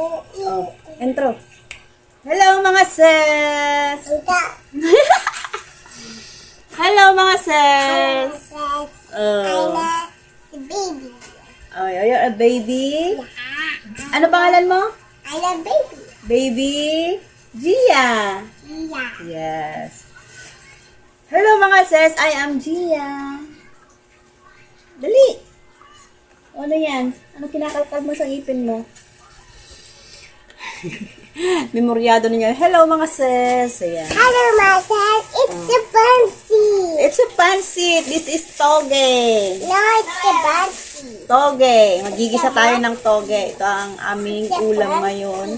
Oh, intro. Hello mga sis! Hello mga sis! Oh. Baby. Oh, you're a baby? Ano pangalan mo? I love baby. Baby Gia. Yeah. Yes. Hello mga sis, I am Gia. Dali. Ano yan? Ano kinakalkal mo sa ipin mo? Memoryado niya. Hello mga sis. Ayan. Hello, myself. It's a fancy. It's a pancit. This is toge. No, it's a fancy. Toge. Magigisa tayo ng toge. Ito ang aming ulam ngayon.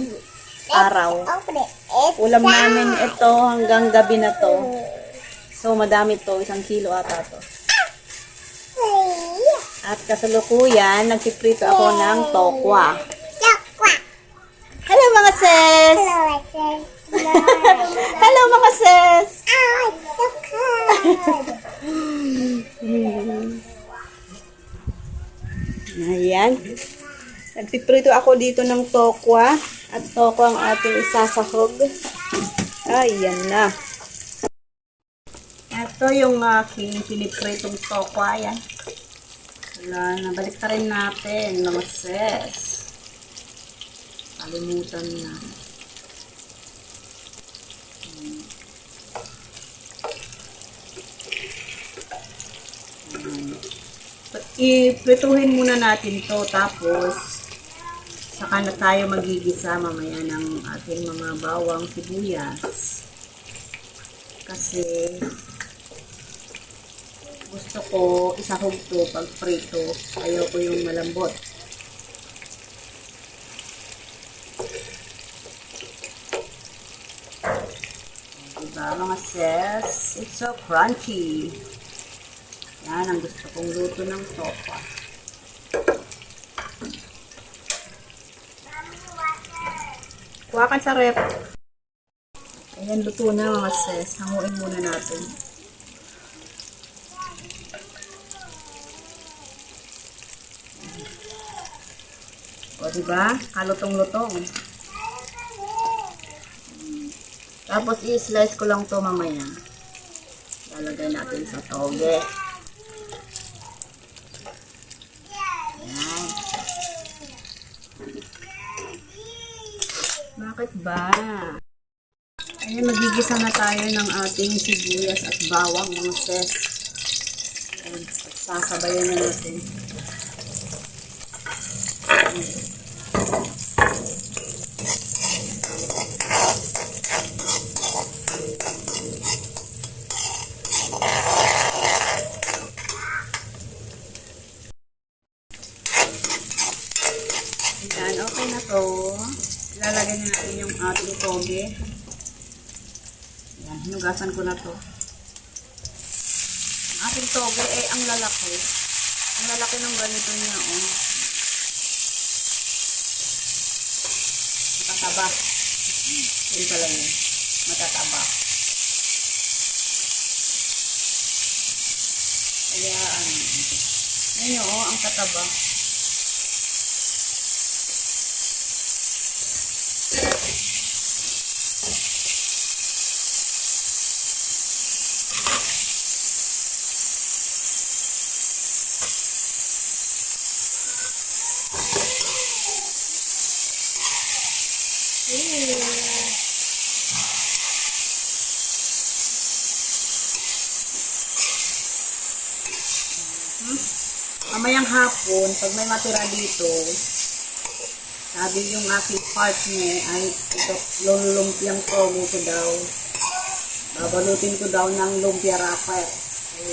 Araw. Open it. It's Ulam namin ito hanggang gabi na to. So, madami to. 1 kilo ata to. At kasalukuyan, nagpiprito ako ng tokwa. Hello mga sis! Hello, myself. Hello mga sis! Oh, it's so cold. Ayan. Nagpiprito ako dito ng tokwa. At tokwa ang ating isasahog. Ayan na. Ito yung aking pinipritong tokwa. Ayan. Wala na. Balik na rin natin mga sis. Kalimutan na. Iprituhin muna natin to tapos saka na tayo magigisa mamaya ng ating mga bawang sibuyas. Kasi gusto ko isahog to pag prito. Ayaw ko yung malambot. Diba mga sis? It's so crunchy. Yan ang gusto kong luto ng tokwa. Kuha ka sa rep. Ayan, luto na mga sis. Hanguin muna natin. O diba? Kalutong-lutong. Tapos i-slice ko lang to mamaya. Lalagay natin sa toge. Ayan. Bakit ba? Ayan, magigisa na tayo ng ating sibuyas at bawang mga sis. Ayan, sasabayan na natin. Ayan, okay na to. Ilalagay na natin yung ating toge. Ayan, hinugasan ko na to. Ang ating toge ay ang lalaki. Ang lalaki ng ganito niya, oh. Matataba. Yun pala yun. Matataba. Kaya, ayun, oh, ang kataba. Mamayang hapon, pag may matira dito, sabi yung aking partner ay ito, lulumpiang togo ko daw. Babalutin ko daw ng lumpia wrapper.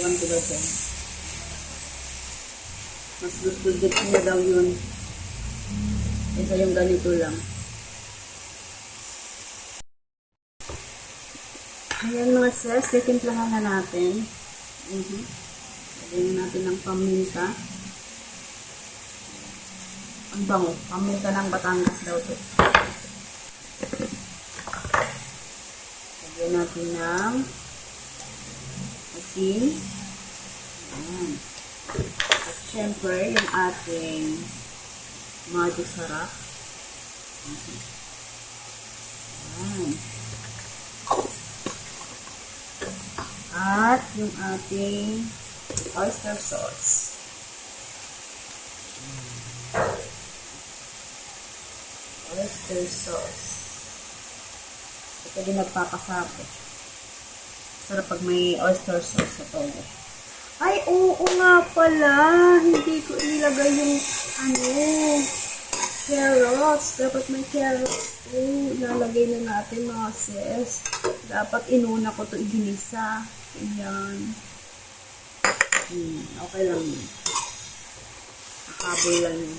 Ewan ko daw siya. Mas gusto niya daw yun. Kaysa yung ganito lang. Ayan mga sis, titimplahan na natin. Lagyan natin ng paminta. Ang bango. Paminta ng Batangas daw ito. Lagyan natin ng asin. Ayan. At syempre, yung ating mado sarap. Yan. At yung ating oyster sauce. Oyster sauce. Ito din nagpapasabi. Sarap pag may oyster sauce sa toge. Ay, oo nga pala. Hindi ko inilagay yung carrots. Dapat may carrots. Ilalagay na natin mga sis. Dapat inuna ko to iginisa. Ayan. Okay lang yun. Nakabol lang yun.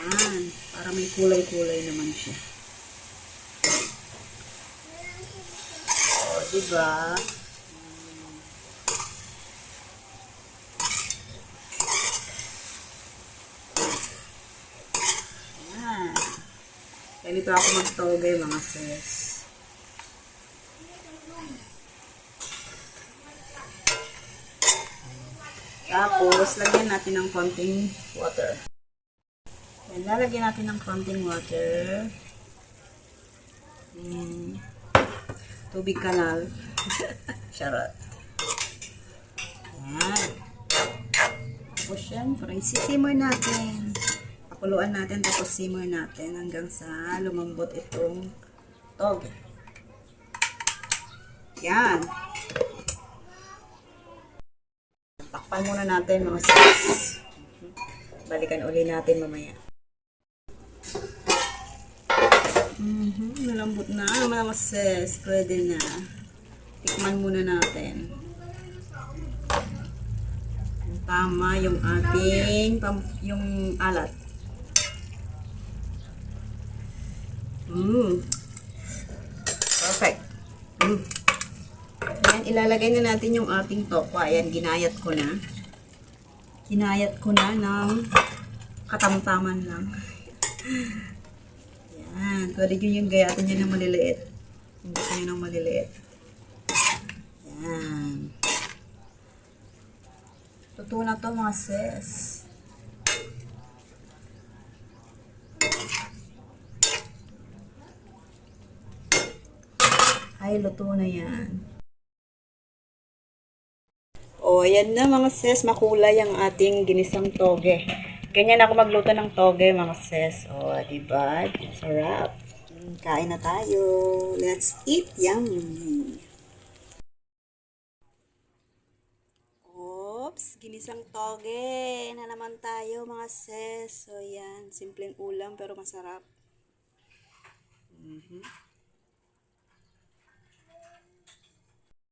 Ayan. Para may kulay-kulay naman siya. O, diba? Ayan. Ganito ako magtoge mga sis. Tapos, lagyan natin ng konting water. Yan, lalagyan natin ng konting water. Tubig kanal. Charot. Yan. Tapos, syempre, sisimmer natin. Pakuluan natin, tapos simmer natin hanggang sa lumambot itong toge. Yan. Takpan muna natin mga sis. Balikan uli natin mamaya. Malambot na mga sis. Pwede na. Tikman muna natin. Tama yung ating yung alat. Perfect. Ayan, ilalagay na natin yung ating tokwa. Ayan, ginayat ko na. Ginayat ko na ng katamtaman lang. Ayan, pwede nyo yung gayatin nyo ng maliliit. Kung gusto nyo ng maliliit. Ayan. Totoo na to mga sis. Ay, luto na yan. O, ayan na mga sis, makulay ang ating ginisang toge. Ganyan ako magluto ng toge mga sis. O, diba? Sarap. Kain na tayo. Let's eat. Yum. Oops, ginisang toge na naman tayo mga sis. So, yan. Simpleng ulam pero masarap.